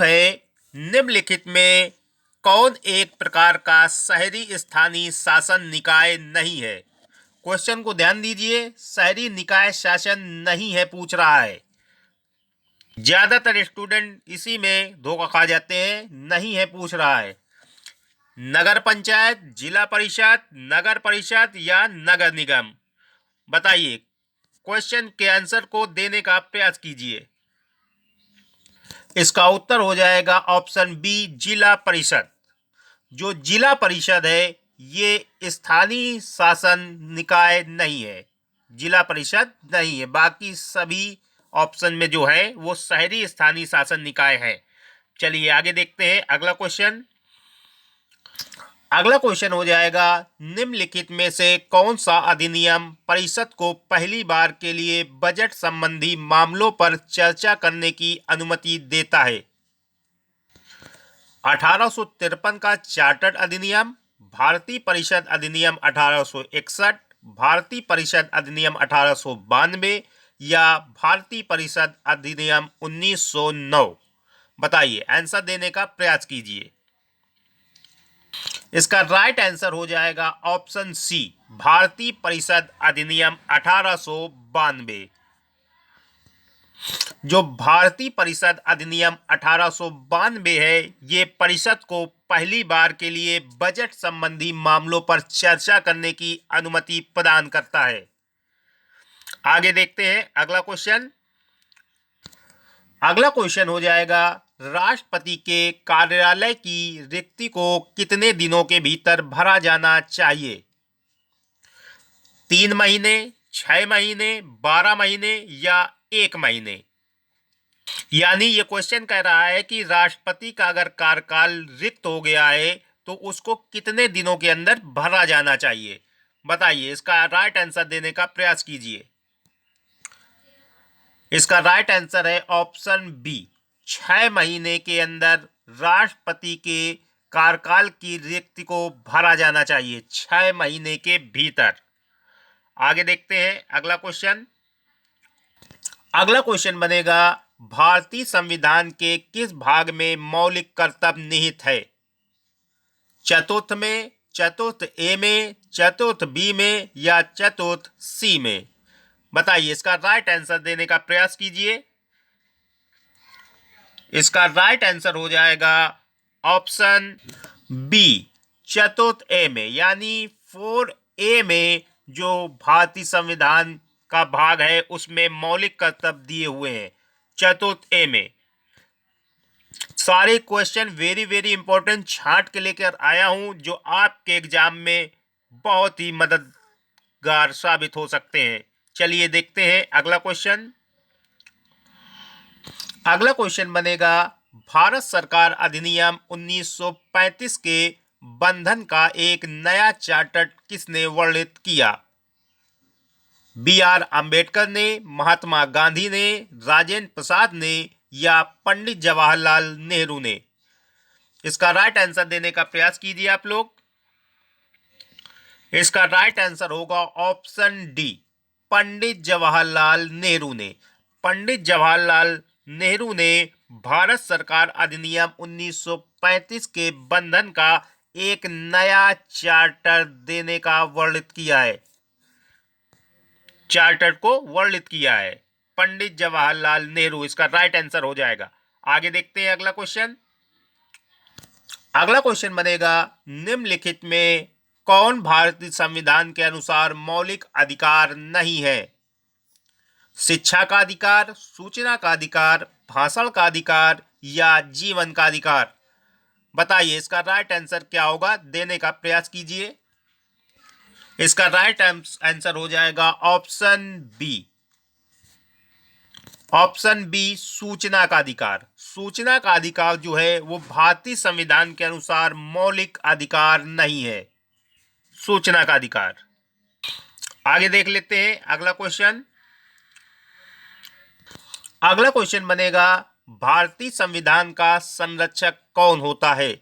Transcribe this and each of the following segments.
है निम्नलिखित में कौन एक प्रकार का शहरी स्थानीय शासन निकाय नहीं है। क्वेश्चन को ध्यान दीजिए, शहरी निकाय शासन नहीं है पूछ रहा है। ज्यादातर स्टूडेंट इसी में धोखा खा जाते हैं, नहीं है पूछ रहा है। नगर पंचायत, जिला परिषद, नगर परिषद या नगर निगम। बताइए, क्वेश्चन के आंसर को देने का प्रयास कीजिए। इसका उत्तर हो जाएगा ऑप्शन बी, जिला परिषद। जो जिला परिषद है ये स्थानीय शासन निकाय नहीं है, जिला परिषद नहीं है। बाकी सभी ऑप्शन में जो है वो शहरी स्थानीय शासन निकाय है। चलिए आगे देखते हैं अगला क्वेश्चन। अगला क्वेश्चन हो जाएगा, निम्नलिखित में से कौन सा अधिनियम परिषद को पहली बार के लिए बजट संबंधी मामलों पर चर्चा करने की अनुमति देता है। 1853 का चार्टर्ड अधिनियम, भारतीय परिषद अधिनियम 1861, भारतीय परिषद अधिनियम 1892 या भारतीय परिषद अधिनियम 1909। बताइए, आंसर देने का प्रयास कीजिए। इसका राइट आंसर हो जाएगा ऑप्शन सी, भारतीय परिषद अधिनियम 1892। जो भारतीय परिषद अधिनियम 1892 है ये परिषद को पहली बार के लिए बजट संबंधी मामलों पर चर्चा करने की अनुमति प्रदान करता है। आगे देखते हैं अगला क्वेश्चन। अगला क्वेश्चन हो जाएगा, राष्ट्रपति के कार्यालय की रिक्ति को कितने दिनों के भीतर भरा जाना चाहिए। 3 महीने, 6 महीने, 12 महीने या 1 महीने। यानी ये क्वेश्चन कह रहा है कि राष्ट्रपति का अगर कार्यकाल रिक्त हो गया है तो उसको कितने दिनों के अंदर भरा जाना चाहिए। बताइए, इसका राइट आंसर देने का प्रयास कीजिए। इसका राइट आंसर है ऑप्शन बी, 6 महीने के अंदर राष्ट्रपति के कार्यकाल की रिक्ति को भरा जाना चाहिए, 6 महीने के भीतर। आगे देखते हैं अगला क्वेश्चन। अगला क्वेश्चन बनेगा, भारतीय संविधान के किस भाग में मौलिक कर्तव्य निहित है। चतुर्थ में, चतुर्थ ए में, चतुर्थ बी में या चतुर्थ सी में। बताइए, इसका राइट आंसर देने का प्रयास कीजिए। इसका राइट आंसर हो जाएगा ऑप्शन बी, चतुर्थ ए में। यानी 4A में जो भारतीय संविधान का भाग है उसमें मौलिक कर्तव्य दिए हुए हैं, चतुर्थ ए में। सारे क्वेश्चन वेरी वेरी इंपॉर्टेंट छांट के लेकर आया हूं जो आपके एग्जाम में बहुत ही मददगार साबित हो सकते हैं। चलिए देखते हैं अगला क्वेश्चन। अगला क्वेश्चन बनेगा, भारत सरकार अधिनियम 1935 के बंधन का एक नया चार्टर किसने वर्णित किया। BR अंबेडकर ने, महात्मा गांधी ने, राजेंद्र प्रसाद ने या पंडित जवाहरलाल नेहरू ने। इसका राइट आंसर देने का प्रयास कीजिए आप लोग। इसका राइट आंसर होगा ऑप्शन डी, पंडित जवाहरलाल नेहरू ने। पंडित जवाहरलाल नेहरू ने भारत सरकार अधिनियम 1935 के बंधन का एक नया चार्टर देने का वर्णित किया है, चार्टर को वर्णित किया है पंडित जवाहरलाल नेहरू। इसका राइट आंसर हो जाएगा। आगे देखते हैं अगला क्वेश्चन। अगला क्वेश्चन बनेगा, निम्नलिखित में कौन भारतीय संविधान के अनुसार मौलिक अधिकार नहीं है। शिक्षा का अधिकार, सूचना का अधिकार, भाषण का अधिकार या जीवन का अधिकार। बताइए, इसका राइट आंसर क्या होगा, देने का प्रयास कीजिए। इसका राइट आंसर हो जाएगा ऑप्शन बी, ऑप्शन बी, सूचना का अधिकार। सूचना का अधिकार जो है वो भारतीय संविधान के अनुसार मौलिक अधिकार नहीं है, सूचना का अधिकार। आगे देख लेते हैं अगला क्वेश्चन। अगला क्वेश्चन बनेगा, भारतीय संविधान का संरक्षक कौन होता है।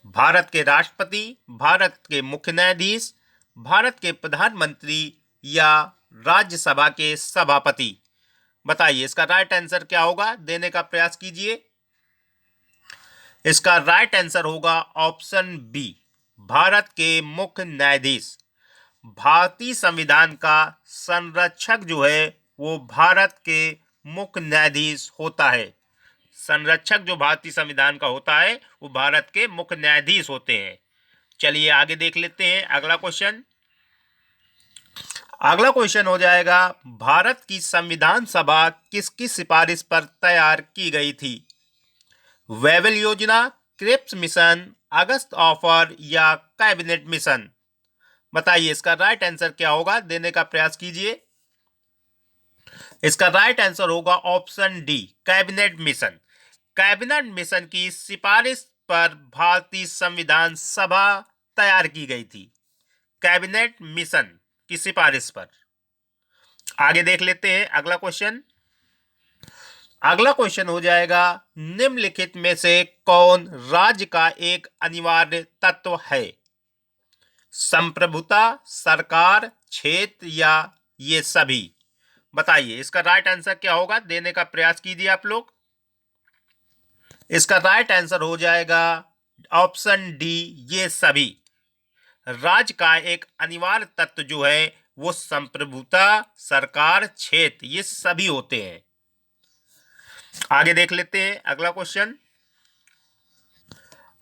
भारत के राष्ट्रपति, भारत के मुख्य न्यायाधीश, भारत के प्रधानमंत्री या राज्यसभा के सभापति। बताइए, इसका राइट आंसर क्या होगा, देने का प्रयास कीजिए। इसका राइट आंसर होगा ऑप्शन बी, भारत के मुख्य न्यायाधीश। भारतीय संविधान का संरक्षक जो है वो भारत के मुख्य न्यायाधीश होता है। संरक्षक जो भारतीय संविधान का होता है वो भारत के मुख्य न्यायाधीश होते हैं। चलिए आगे देख लेते हैं अगला क्वेश्चन। अगला क्वेश्चन हो जाएगा, भारत की संविधान सभा किसकी सिफारिश पर तैयार की गई थी? वेबल योजना, क्रिप्स मिशन, अगस्त ऑफर या कैबिनेट मिशन? बताइए इसका राइट आंसर क्या होगा, देने का प्रयास कीजिए। इसका राइट आंसर होगा option D, cabinet mission. Cabinet mission की सिफारिश पर भारतीय संविधान सभा तैयार की गई थी, कैबिनेट मिशन की सिफारिश पर। आगे देख लेते हैं अगला क्वेश्चन। अगला क्वेश्चन हो जाएगा, निम्नलिखित में से कौन राज्य का एक अनिवार्य तत्व है? संप्रभुता, सरकार, क्षेत्र या ये सभी? बताइए इसका राइट आंसर क्या होगा, देने का प्रयास कीजिए आप लोग। इसका राइट आंसर हो जाएगा ऑप्शन डी, ये सभी। राज्य का एक अनिवार्य तत्व जो है वो संप्रभुता, सरकार, क्षेत्र ये सभी होते हैं। आगे देख लेते हैं अगला क्वेश्चन।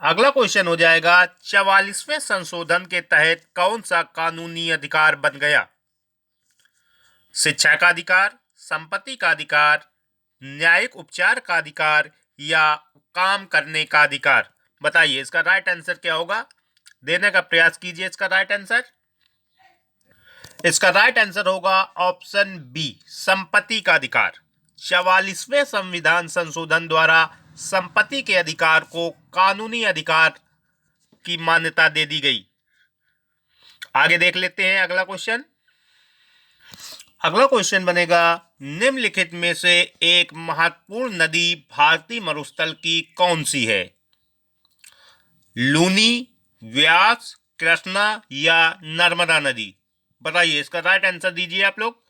अगला क्वेश्चन हो जाएगा, 44वें संशोधन के तहत कौन सा कानूनी अधिकार बन गया? शिक्षा का अधिकार, संपत्ति का अधिकार, न्यायिक उपचार का अधिकार या काम करने का अधिकार? बताइए इसका राइट आंसर क्या होगा, देने का प्रयास कीजिए इसका राइट आंसर। इसका राइट आंसर होगा ऑप्शन बी, संपत्ति का अधिकार। 44वें संविधान संशोधन द्वारा संपत्ति के अधिकार को कानूनी अधिकार की मान्यता दे दी गई। आगे देख लेते हैं अगला क्वेश्चन। अगला क्वेश्चन बनेगा, निम्नलिखित में से एक महत्वपूर्ण नदी भारतीय मरुस्थल की कौन सी है? लूनी, व्यास, कृष्णा या नर्मदा नदी? बताइए इसका राइट आंसर दीजिए आप लोग।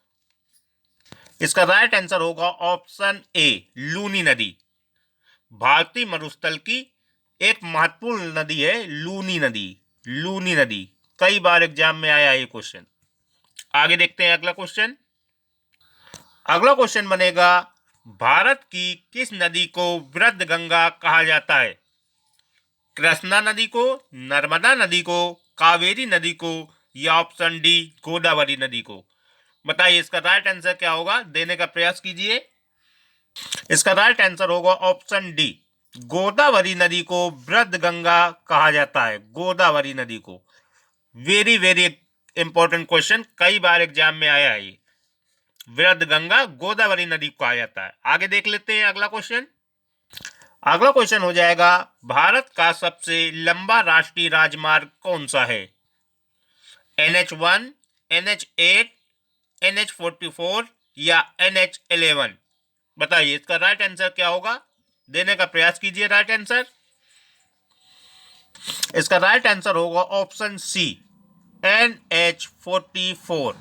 इसका राइट आंसर होगा ऑप्शन ए, लूनी नदी। भारतीय मरुस्थल की एक महत्वपूर्ण नदी है लूनी नदी। लूनी नदी कई बार एग्जाम में आया ये क्वेश्चन। आगे देखते हैं अगला क्वेश्चन। अगला क्वेश्चन बनेगा, भारत की किस नदी को वृद्ध गंगा कहा जाता है? कृष्णा नदी को, नर्मदा नदी को, कावेरी नदी को या ऑप्शन डी, गोदावरी नदी को? बताइए इसका राइट आंसर क्या होगा, देने का प्रयास कीजिए। इसका राइट आंसर होगा ऑप्शन डी, गोदावरी नदी को वृद्ध गंगा कहा जाता है। गोदावरी नदी को। वेरी वेरी इंपॉर्टेंट क्वेश्चन, कई बार एग्जाम में आया है ये। वृद्ध गंगा गोदावरी नदी को कहा जाता है। आगे देख लेते हैं अगला क्वेश्चन। अगला क्वेश्चन हो जाएगा, भारत का सबसे लंबा राष्ट्रीय राजमार्ग कौन सा है? NH1, NH8, NH44 या NH11? बताइए इसका राइट आंसर क्या होगा, देने का प्रयास कीजिए राइट आंसर। इसका राइट आंसर होगा ऑप्शन सी, NH44।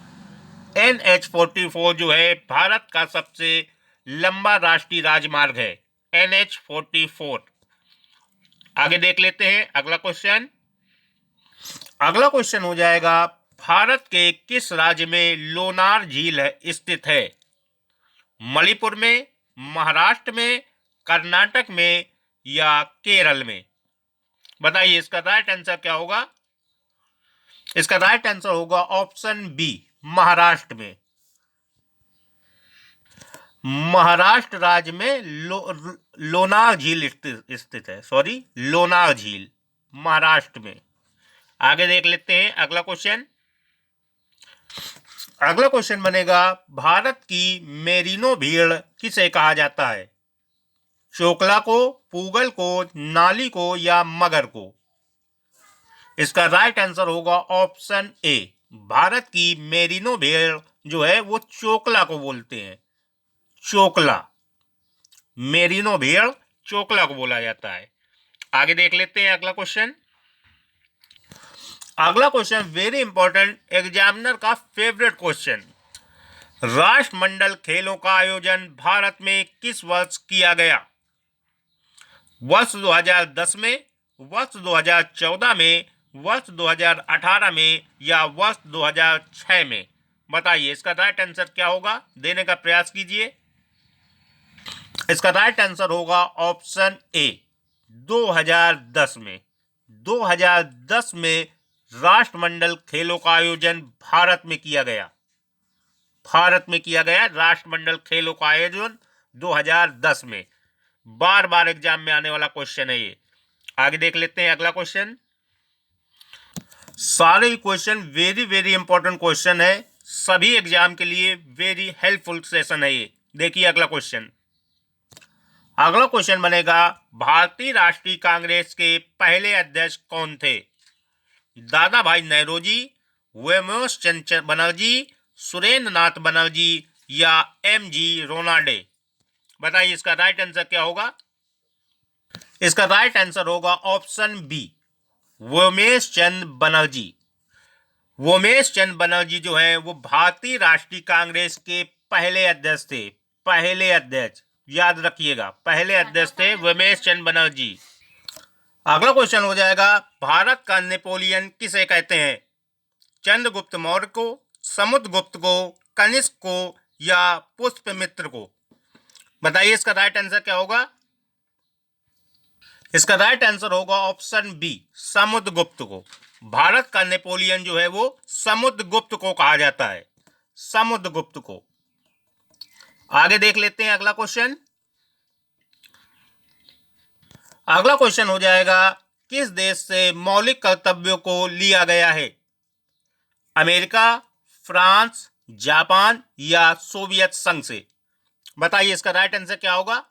NH44 जो है भारत का सबसे लंबा राष्ट्रीय राजमार्ग है, NH44। आगे देख लेते हैं अगला क्वेश्चन। अगला क्वेश्चन हो जाएगा, भारत के किस राज्य में लोनार झील स्थित है? मणिपुर में, महाराष्ट्र में, कर्नाटक में या केरल में? बताइए इसका राइट आंसर क्या होगा। इसका राइट आंसर होगा ऑप्शन बी, महाराष्ट्र में। महाराष्ट्र राज्य में लोनार झील स्थित है। सॉरी, लोनार झील महाराष्ट्र में। आगे देख लेते हैं अगला क्वेश्चन। अगला क्वेश्चन बनेगा, भारत की मेरिनो भेड़ किसे कहा जाता है? चोकला को, पूगल को, नाली को या मगर को? इसका राइट आंसर होगा ऑप्शन ए, भारत की मेरिनो भेड़ जो है वो चोकला को बोलते हैं। चोकला, मेरिनो भेड़ चोकला को बोला जाता है। आगे देख लेते हैं अगला क्वेश्चन। अगला क्वेश्चन वेरी इंपॉर्टेंट, एग्जामिनर का फेवरेट क्वेश्चन। राष्ट्रमंडल खेलों का आयोजन भारत में किस वर्ष किया गया? वर्ष 2010 में, वर्ष 2014 में, वर्ष 2018 में या वर्ष 2006 में? बताइए इसका राइट आंसर क्या होगा, देने का प्रयास कीजिए। इसका राइट आंसर होगा ऑप्शन ए, 2010 में। 2010 में राष्ट्रमंडल खेलों का आयोजन भारत में किया गया। भारत में किया गया राष्ट्रमंडल खेलों का आयोजन 2010 में। बार बार एग्जाम में आने वाला क्वेश्चन है ये। आगे देख लेते हैं अगला क्वेश्चन। सारे question very very important question है, सभी एग्जाम के लिए वेरी हेल्पफुल सेशन है ये। देखिए अगला क्वेश्चन। अगला क्वेश्चन बनेगा, भारतीय राष्ट्रीय कांग्रेस के पहले अध्यक्ष कौन थे? दादा भाई नौरोजी, वेमोस चंद्र बनर्जी, सुरेंद्र नाथ बनर्जी या एम.जी. रोनाल्डे? बताइए इसका राइट आंसर क्या होगा। इसका राइट आंसर होगा ऑप्शन बी, वोमेश चंद बनर्जी। वोमेश चंद बनर्जी जो है वो भारतीय राष्ट्रीय कांग्रेस के पहले अध्यक्ष थे। पहले अध्यक्ष याद रखिएगा, पहले अध्यक्ष थे वोमेश चंद बनर्जी। अगला क्वेश्चन हो जाएगा, भारत का नेपोलियन किसे कहते हैं? चंद्रगुप्त मौर्य को, समुद्रगुप्त को, कनिष्क को या पुष्यमित्र को? बताइए इसका राइट आंसर क्या होगा। इसका राइट आंसर होगा ऑप्शन बी, समुद्रगुप्त को। भारत का नेपोलियन जो है वो समुद्रगुप्त को कहा जाता है, समुद्रगुप्त को। आगे देख लेते हैं अगला क्वेश्चन। अगला क्वेश्चन हो जाएगा, किस देश से मौलिक कर्तव्यों को लिया गया है? अमेरिका, फ्रांस, जापान या सोवियत संघ से? बताइए इसका राइट आंसर क्या होगा।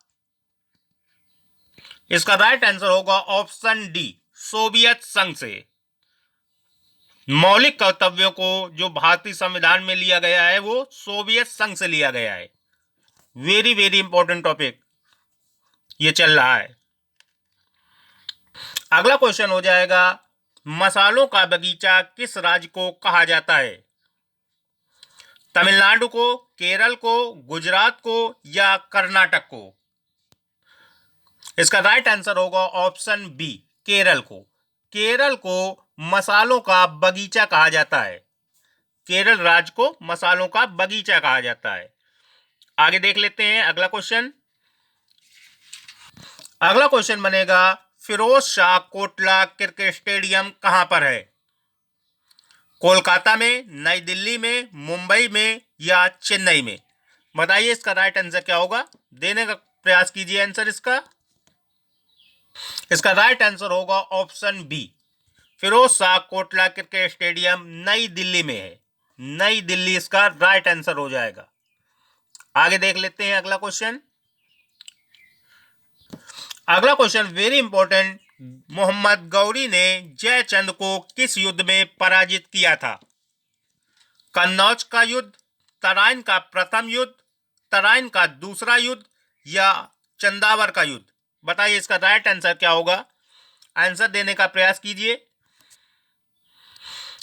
इसका राइट आंसर होगा ऑप्शन डी, सोवियत संघ से। मौलिक कर्तव्यों को जो भारतीय संविधान में लिया गया है वो सोवियत संघ से लिया गया है। वेरी वेरी इंपॉर्टेंट टॉपिक ये चल रहा है। अगला क्वेश्चन हो जाएगा, मसालों का बगीचा किस राज्य को कहा जाता है? तमिलनाडु को, केरल को, गुजरात को या कर्नाटक को? इसका राइट आंसर होगा ऑप्शन बी, केरल को। केरल को मसालों का बगीचा कहा जाता है। केरल राज्य को मसालों का बगीचा कहा जाता है। आगे देख लेते हैं अगला क्वेश्चन। अगला क्वेश्चन बनेगा, फिरोज शाह कोटला क्रिकेट स्टेडियम कहां पर है? कोलकाता में, नई दिल्ली में, मुंबई में या चेन्नई में? बताइए इसका राइट आंसर क्या होगा, देने का प्रयास कीजिए आंसर इसका। इसका राइट आंसर होगा option B, Feroz Shah Kotla cricket stadium नई दिल्ली में है। नई दिल्ली इसका राइट आंसर हो जाएगा। आगे देख लेते हैं अगला क्वेश्चन। अगला question very important, Mohammad Ghori ने जयचंद को किस युद्ध में पराजित किया था? कन्नौज का युद्ध, तराइन का प्रथम युद्ध, तराइन का दूसरा युद्ध या चंदावर का युद्ध? बताइए इसका राइट आंसर क्या होगा, आंसर देने का प्रयास कीजिए।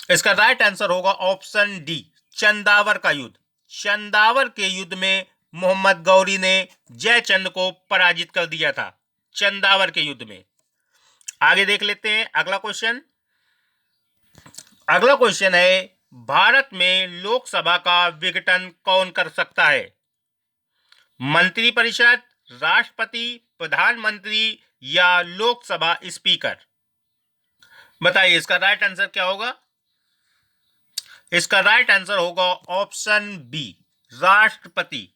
इसका राइट आंसर होगा ऑप्शन डी, चंदावर का युद्ध। चंदावर के युद्ध में मोहम्मद गौरी ने जयचंद को पराजित कर दिया था, चंदावर के युद्ध में। आगे देख लेते हैं अगला क्वेश्चन। अगला क्वेश्चन है, भारत में लोकसभा का विघटन कौन कर सकता है? मंत्रिपरिषद, राष्ट्रपति, प्रधानमंत्री या लोकसभा स्पीकर? बताइए इसका राइट आंसर क्या होगा। इसका राइट आंसर होगा ऑप्शन बी, राष्ट्रपति।